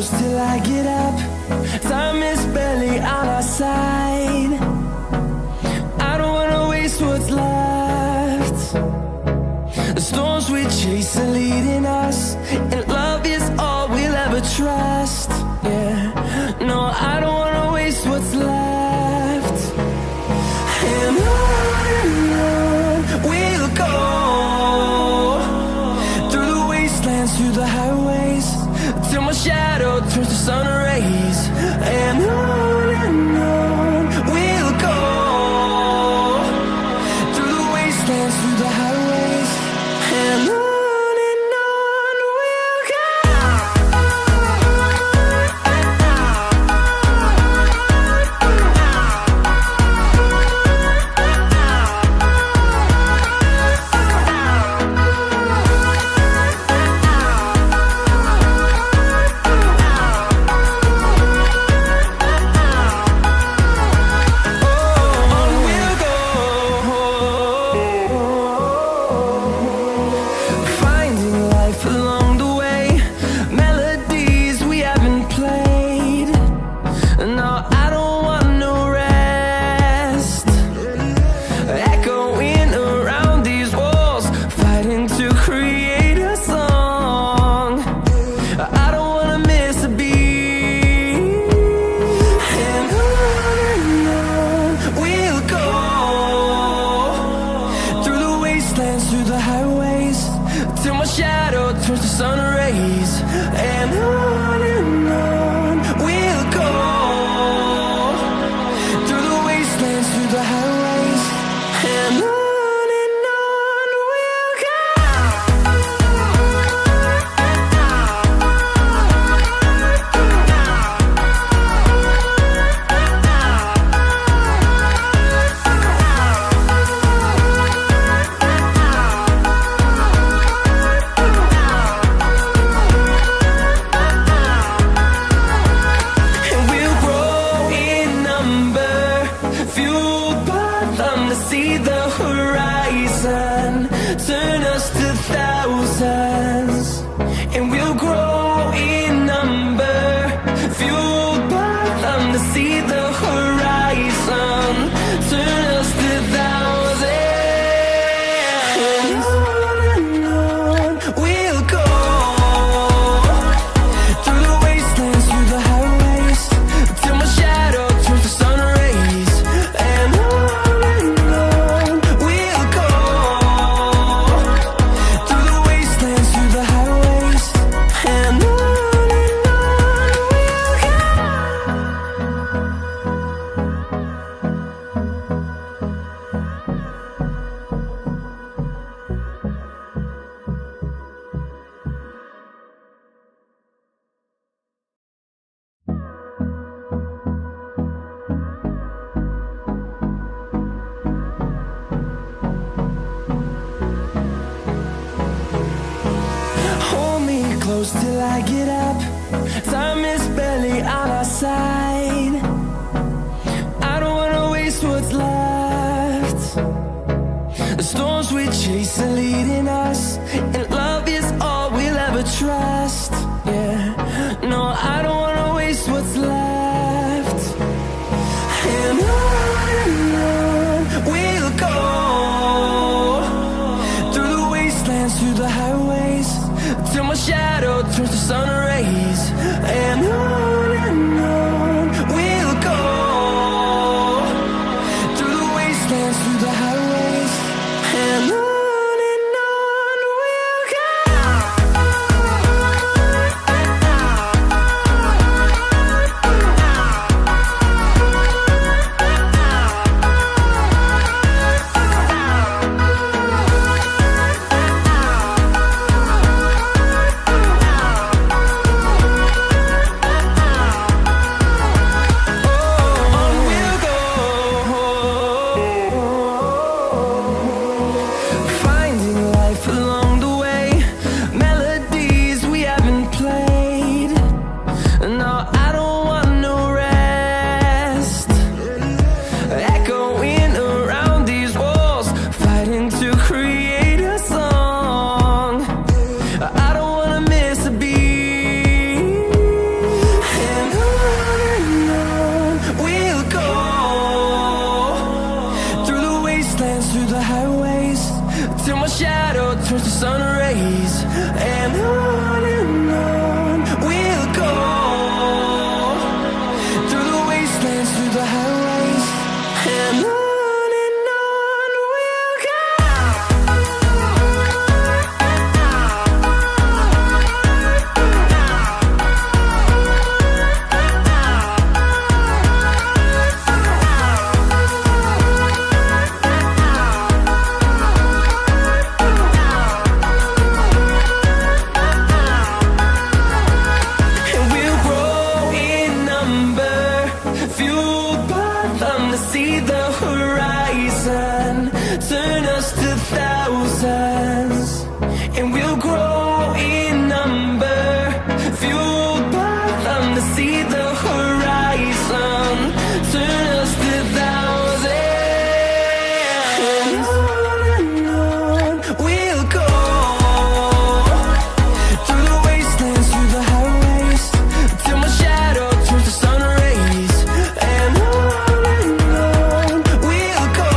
close till I get up. Time is barely on our side. I don't wanna waste what's left. The storms we chase are leading us, and love is all we'll ever trust. Yeah, no, I don't wanna waste what's left. And on we'll go, through the wastelands, through the highways, till my shadow turns to sun rays. And on we'll go, through the wastelands, through the highways, and on we'll go. Through the highways, till my shadow turns to sun rays. And on we'll go, through the wastelands, through the highways, and on we'll go. See the horizon turn us to thousands, and we'll grow in number, fueled by them. To see the horizon turn us to thousands, and on we'll go, through the wastelands, through the highways, till my shadow turns to sun rays. And close till I get up. Time is barely on our side. I don't wanna waste what's left. The storms we chase are leading us, and love is all we'll ever trust. Yeah, no, I don't wanna waste what's left. And on we'll go, through the wastelands, through the highways, till my shadow turns to sun rays. And on we'll go, through the wastelands, through the highways, and on we'll go. fueled by them to see the horizon, turn us to thousands, and we'll grow in number. Fueled by them to see the horizon, turn us to thousands, and on we'll go, through the wastelands, through the highways, till my shadow turns to sun rays. And on we'll go,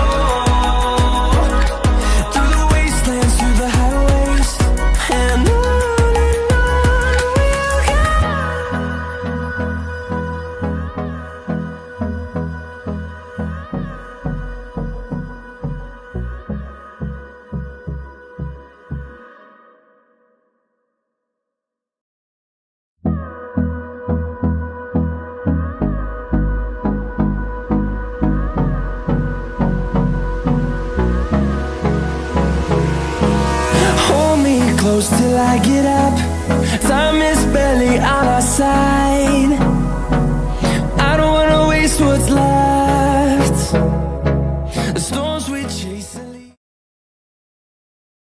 through the wastelands, through the highways, and on we'll go. Hold me close till I get up. Time is barely on our side.